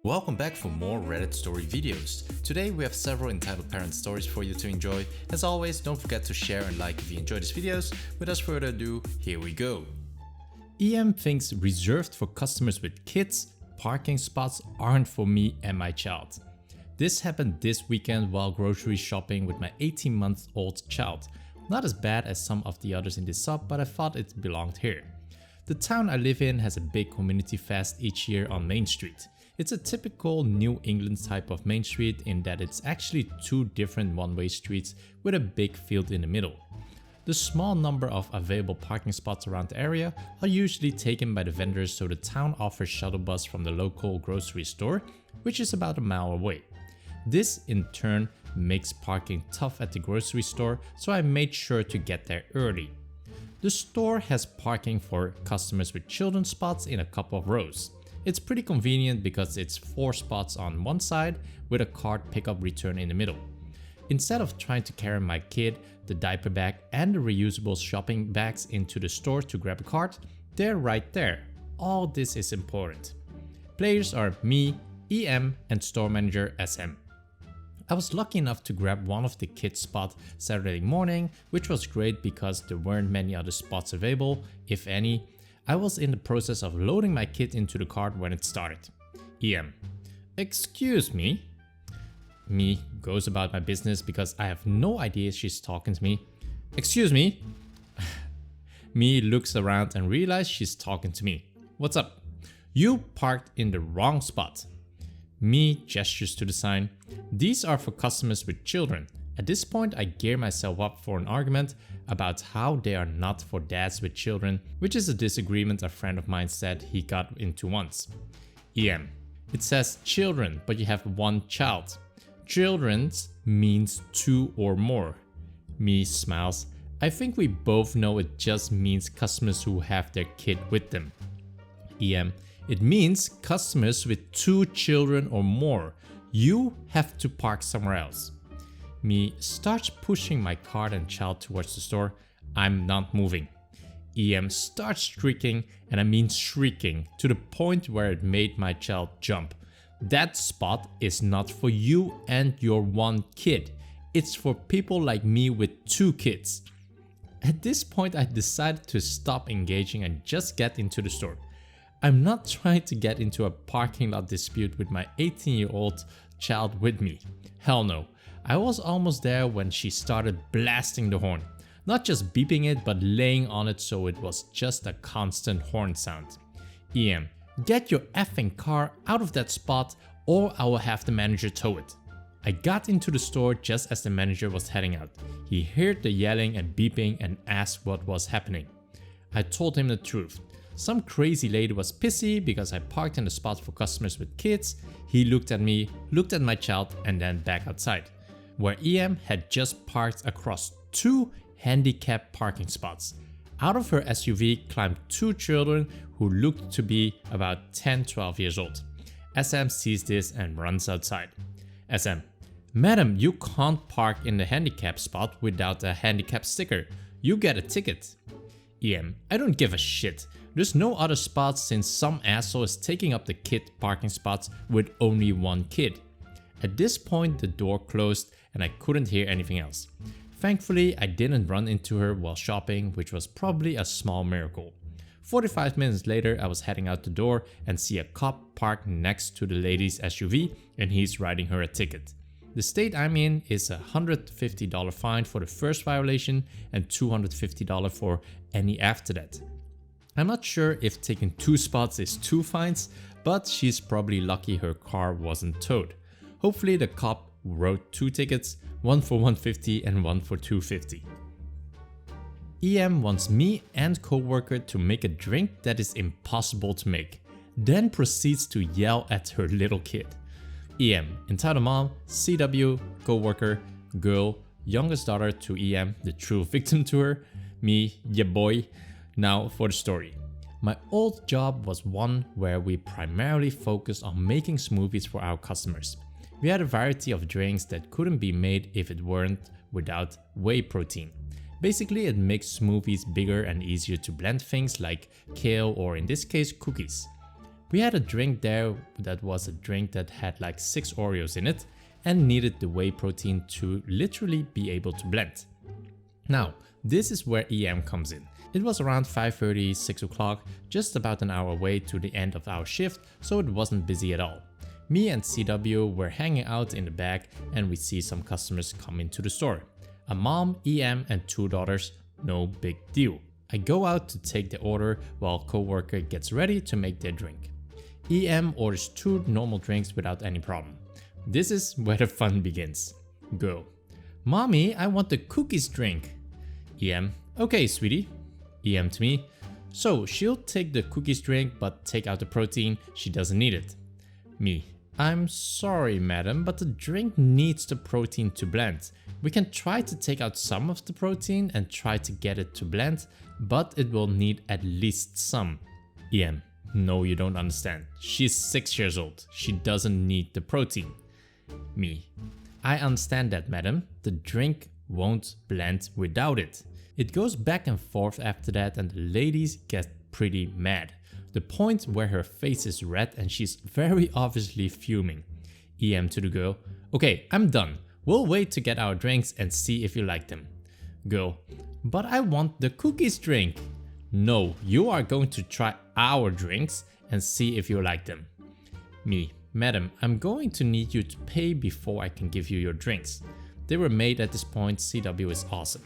Welcome back for more Reddit story videos. Today we have several entitled parent stories for you to enjoy. As always, don't forget to share and like if you enjoy these videos. Without further ado, here we go. EM thinks reserved for customers with kids, parking spots aren't for me and my child. This happened this weekend while grocery shopping with my 18-month-old child. Not as bad as some of the others in this sub, but I thought it belonged here. The town I live in has a big community fest each year on Main Street. It's a typical New England type of main street in that it's actually two different one-way streets with a big field in the middle. The small number of available parking spots around the area are usually taken by the vendors, so the town offers shuttle bus from the local grocery store, which is about a mile away. This in turn makes parking tough at the grocery store, so I made sure to get there early. The store has parking for customers with children spots in a couple of rows. It's pretty convenient because it's 4 spots on one side with a cart pickup return in the middle. Instead of trying to carry my kid, the diaper bag and the reusable shopping bags into the store to grab a cart, they're right there. All this is important. Players are me, EM and store manager SM. I was lucky enough to grab one of the kids' spots Saturday morning, which was great because there weren't many other spots available, if any. I was in the process of loading my kid into the cart when it started. EM: excuse me? Me goes about my business because I have no idea she's talking to me. Excuse me? Me looks around and realizes she's talking to me. What's up? You parked in the wrong spot. Me gestures to the sign. These are for customers with children. At this point, I gear myself up for an argument about how they are not for dads with children, which is a disagreement a friend of mine said he got into once. EM: it says children, but you have one child. Children's means 2 or more. Me smiles. I think we both know it just means customers who have their kid with them. EM: it means customers with 2 children or more. You have to park somewhere else. Me starts pushing my cart and child towards the store. I'm not moving. EM starts shrieking, and I mean shrieking, to the point where it made my child jump. That spot is not for you and your one kid. It's for people like me with 2 kids. At this point, I decided to stop engaging and just get into the store. I'm not trying to get into a parking lot dispute with my 18-year-old child with me. Hell no. I was almost there when she started blasting the horn. Not just beeping it, but laying on it so it was just a constant horn sound. EM: get your effing car out of that spot or I will have the manager tow it. I got into the store just as the manager was heading out. He heard the yelling and beeping and asked what was happening. I told him the truth. Some crazy lady was pissy because I parked in the spot for customers with kids. He looked at me, looked at my child, and then back outside, where EM had just parked across 2 handicapped parking spots. Out of her SUV climbed 2 children who looked to be about 10-12 years old. SM sees this and runs outside. SM: madam, you can't park in the handicapped spot without a handicap sticker. You get a ticket. EM: I don't give a shit. There's no other spots since some asshole is taking up the kid parking spots with only 1 kid. At this point, the door closed and I couldn't hear anything else. Thankfully, I didn't run into her while shopping, which was probably a small miracle. 45 minutes later, I was heading out the door and see a cop parked next to the lady's SUV and he's writing her a ticket. The state I'm in is a $150 fine for the first violation and $250 for any after that. I'm not sure if taking 2 spots is 2 fines, but she's probably lucky her car wasn't towed. Hopefully the cop wrote 2 tickets, one for $150 and one for $250. EM wants me and coworker to make a drink that is impossible to make, then proceeds to yell at her little kid. EM: entitled mom, CW, coworker, girl, youngest daughter to EM, the true victim to her. Me, ya boy. Now for the story. My old job was one where we primarily focused on making smoothies for our customers. We had a variety of drinks that couldn't be made if it weren't without whey protein. Basically, it makes smoothies bigger and easier to blend things like kale or in this case cookies. We had a drink there that was a drink that had like 6 Oreos in it and needed the whey protein to literally be able to blend. Now, this is where EM comes in. It was around 5:30, 6 o'clock, just about an hour away to the end of our shift, so it wasn't busy at all. Me and CW were hanging out in the back and we see some customers come into the store. A mom, EM and 2 daughters, no big deal. I go out to take the order while coworker gets ready to make their drink. EM orders 2 normal drinks without any problem. This is where the fun begins. Girl: Mommy, I want the cookies drink. EM: Okay, sweetie. EM to me: So she'll take the cookies drink but take out the protein, she doesn't need it. Me: I'm sorry madam, but the drink needs the protein to blend. We can try to take out some of the protein and try to get it to blend, but it will need at least some. EM: No, you don't understand. She's 6 years old. She doesn't need the protein. Me: I understand that madam. The drink won't blend without it. It goes back and forth after that and the ladies get pretty mad. The point where her face is red and she's very obviously fuming. EM to the girl: Okay, I'm done. We'll wait to get our drinks and see if you like them. Girl: But I want the cookies drink. No, you are going to try our drinks and see if you like them. Me: Madam, I'm going to need you to pay before I can give you your drinks. They were made at this point. CW is awesome.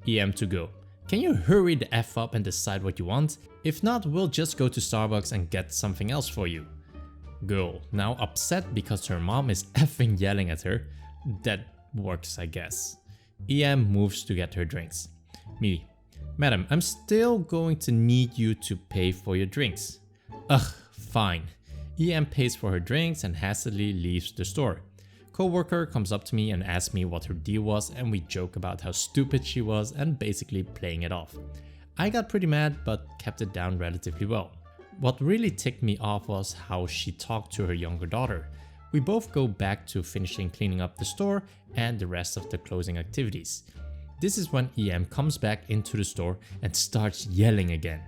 EM to girl: Can you hurry the F up and decide what you want? If not, we'll just go to Starbucks and get something else for you. Girl, now upset because her mom is effing yelling at her. That works, I guess. EM moves to get her drinks. Me: Madam, I'm still going to need you to pay for your drinks. Ugh, fine. EM pays for her drinks and hastily leaves the store. Coworker comes up to me and asks me what her deal was, and we joke about how stupid she was and basically playing it off. I got pretty mad but kept it down relatively well. What really ticked me off was how she talked to her younger daughter. We both go back to finishing cleaning up the store and the rest of the closing activities. This is when EM comes back into the store and starts yelling again.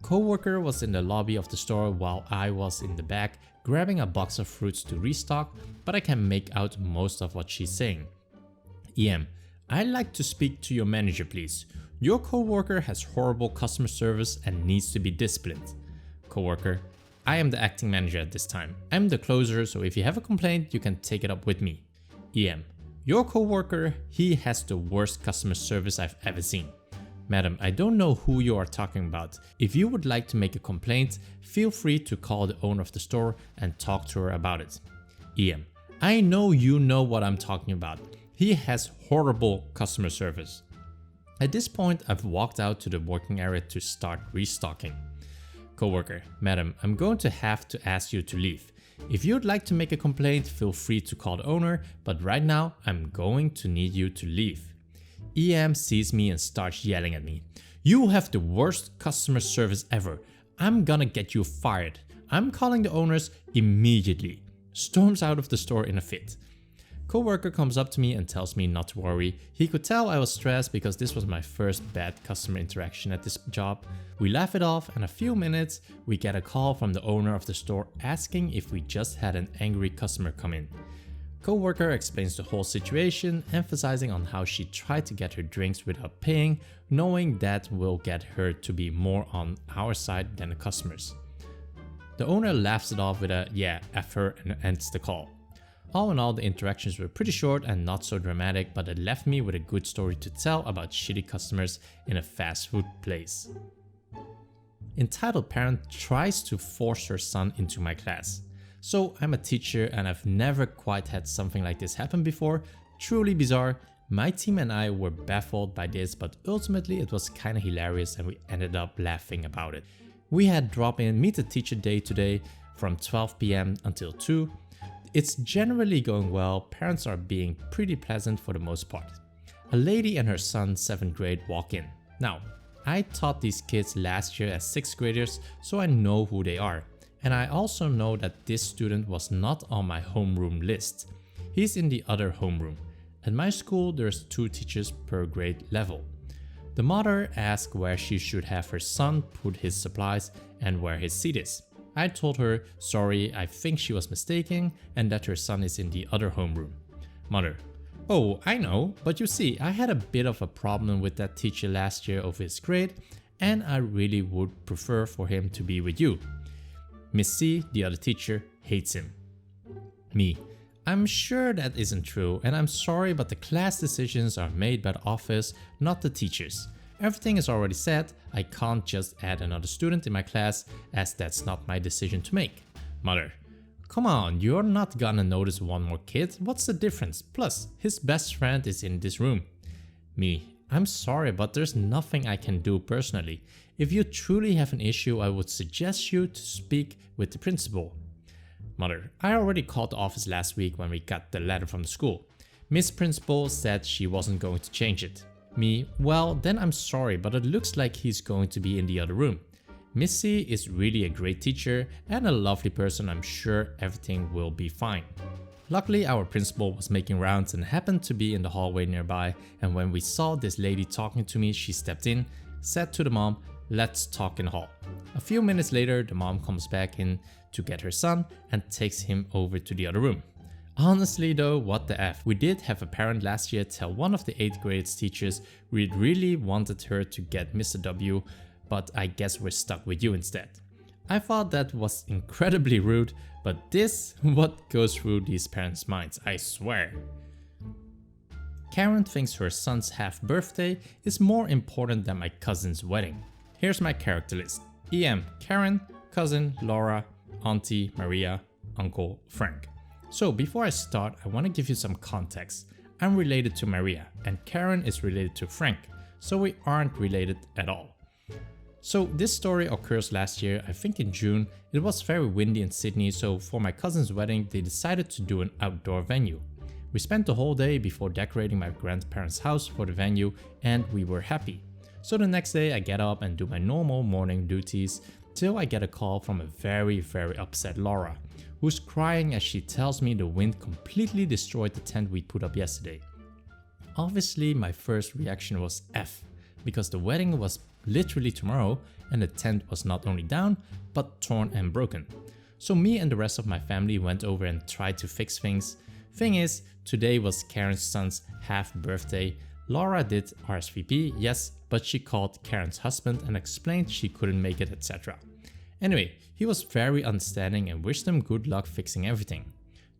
Coworker was in the lobby of the store while I was in the back grabbing a box of fruits to restock, but I can make out most of what she's saying. EM: I'd like to speak to your manager, please. Your coworker has horrible customer service and needs to be disciplined. Coworker: I am the acting manager at this time. I'm the closer, so if you have a complaint, you can take it up with me. EM: Your coworker, he has the worst customer service I've ever seen. Madam, I don't know who you are talking about. If you would like to make a complaint, feel free to call the owner of the store and talk to her about it. EM: I know you know what I'm talking about. He has horrible customer service. At this point, I've walked out to the working area to start restocking. Coworker: Madam, I'm going to have to ask you to leave. If you'd like to make a complaint, feel free to call the owner, but right now I'm going to need you to leave. EM sees me and starts yelling at me. You have the worst customer service ever. I'm gonna get you fired. I'm calling the owners immediately. Storms out of the store in a fit. Coworker comes up to me and tells me not to worry. He could tell I was stressed because this was my first bad customer interaction at this job. We laugh it off and in a few minutes we get a call from the owner of the store asking if we just had an angry customer come in. Coworker explains the whole situation, emphasizing on how she tried to get her drinks without paying, knowing that will get her to be more on our side than the customers. The owner laughs it off with a "yeah, F her" and ends the call. All in all, the interactions were pretty short and not so dramatic, but it left me with a good story to tell about shitty customers in a fast food place. Entitled parent tries to force her son into my class. So I'm a teacher and I've never quite had something like this happen before. Truly bizarre. My team and I were baffled by this, but ultimately it was kinda hilarious and we ended up laughing about it. We had drop-in meet the teacher day today from 12 PM until 2. It's generally going well. Parents are being pretty pleasant for the most part. A lady and her son 7th grade walk in. Now, I taught these kids last year as 6th graders, so I know who they are. And I also know that this student was not on my homeroom list. He's in the other homeroom. At my school, there's 2 teachers per grade level. The mother asked where she should have her son put his supplies and where his seat is. I told her, sorry, I think she was mistaken and that her son is in the other homeroom. Mother: oh, I know, but you see, I had a bit of a problem with that teacher last year over his grade, and I really would prefer for him to be with you. Miss C, the other teacher, hates him. Me: I'm sure that isn't true, and I'm sorry, but the class decisions are made by the office, not the teachers. Everything is already set. I can't just add another student in my class, as that's not my decision to make. Mother: come on, you're not gonna notice one more kid. What's the difference? Plus, his best friend is in this room. Me: I'm sorry, but there's nothing I can do personally. If you truly have an issue, I would suggest you to speak with the principal. Mother: I already called the office last week when we got the letter from the school. Miss Principal said she wasn't going to change it. Me: well, then I'm sorry, but it looks like he's going to be in the other room. Miss C is really a great teacher and a lovely person. I'm sure everything will be fine. Luckily, our principal was making rounds and happened to be in the hallway nearby, and when we saw this lady talking to me, she stepped in, said to the mom, let's talk in the hall. A few minutes later, the mom comes back in to get her son and takes him over to the other room. Honestly though, what the F. We did have a parent last year tell one of the 8th grade teachers we really wanted her to get Mr. W, but I guess we're stuck with you instead. I thought that was incredibly rude, but this what goes through these parents' minds, I swear. Karen thinks her son's half birthday is more important than my cousin's wedding. Here's my character list. EM: Karen, cousin Laura, auntie Maria, uncle Frank. So before I start, I want to give you some context. I'm related to Maria and Karen is related to Frank, so we aren't related at all. So this story occurs last year, I think in June. It was very windy in Sydney, so for my cousin's wedding they decided to do an outdoor venue. We spent the whole day before decorating my grandparents' house for the venue and we were happy. So the next day I get up and do my normal morning duties till I get a call from a very upset Laura, who's crying as she tells me the wind completely destroyed the tent we put up yesterday. Obviously my first reaction was F, because the wedding was literally tomorrow and the tent was not only down but torn and broken. So me and the rest of my family went over and tried to fix things. Thing is, today was Karen's son's half birthday. Laura did RSVP, yes, but she called Karen's husband and explained she couldn't make it, etc. Anyway, he was very understanding and wished them good luck fixing everything.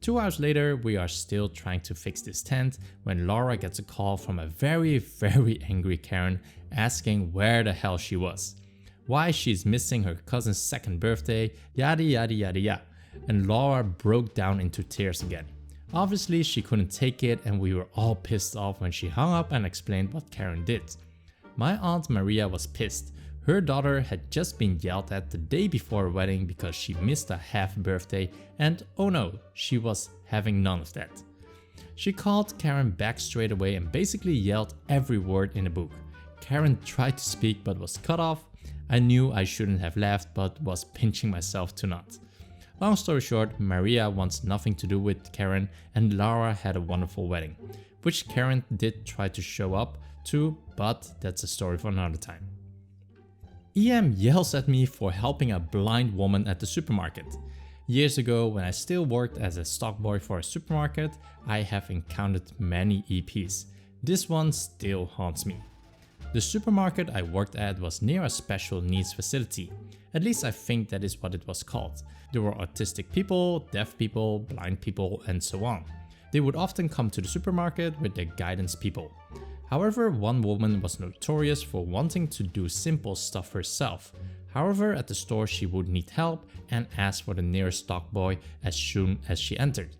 2 hours later, we are still trying to fix this tent when Laura gets a call from a very angry Karen asking where the hell she was, why she's missing her cousin's second birthday, yada yada, and Laura broke down into tears again. Obviously she couldn't take it and we were all pissed off when she hung up and explained what Karen did. My aunt Maria was pissed. Her daughter had just been yelled at the day before her wedding because she missed a half birthday, and oh no, she was having none of that. She called Karen back straight away and basically yelled every word in the book. Karen tried to speak but was cut off. I knew I shouldn't have laughed but was pinching myself to not. Long story short, Maria wants nothing to do with Karen and Laura had a wonderful wedding, which Karen did try to show up to, but that's a story for another time. EM yells at me for helping a blind woman at the supermarket. Years ago, when I still worked as a stock boy for a supermarket, I have encountered many EPs. This one still haunts me. The supermarket I worked at was near a special needs facility. At least I think that is what it was called. There were autistic people, deaf people, blind people, and so on. They would often come to the supermarket with their guidance people. However, one woman was notorious for wanting to do simple stuff herself. However, at the store she would need help and ask for the nearest stock boy as soon as she entered.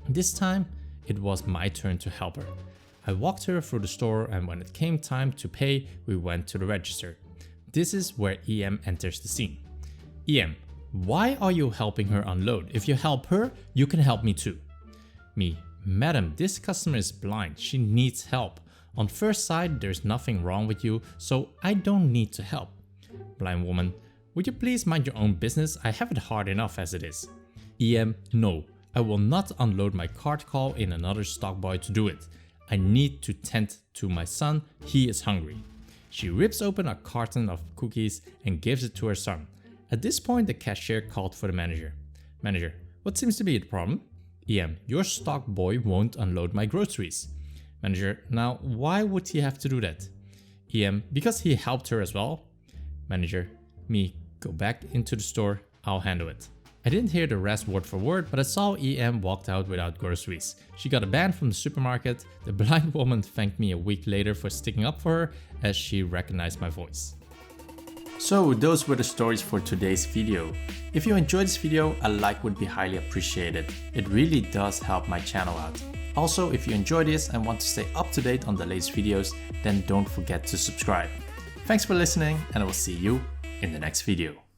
This time, it was my turn to help her. I walked her through the store and when it came time to pay, we went to the register. This is where EM enters the scene. EM: why are you helping her unload? If you help her, you can help me too. Me: madam, this customer is blind, she needs help. On first sight, there's nothing wrong with you, so I don't need to help. Blind woman: would you please mind your own business? I have it hard enough as it is. EM: no, I will not unload my cart call in another stock boy to do it. I need to tend to my son, he is hungry. She rips open a carton of cookies and gives it to her son. At this point, the cashier called for the manager. Manager, what seems to be the problem? EM, your stock boy won't unload my groceries. Manager, now why would he have to do that? EM, because he helped her as well. Manager, me, go back into the store, I'll handle it. I didn't hear the rest word for word, but I saw EM walked out without groceries. She got a ban from the supermarket. The blind woman thanked me a week later for sticking up for her as she recognized my voice. So those were the stories for today's video. If you enjoyed this video, a like would be highly appreciated. It really does help my channel out. Also, if you enjoy this and want to stay up to date on the latest videos, then don't forget to subscribe. Thanks for listening, and I will see you in the next video.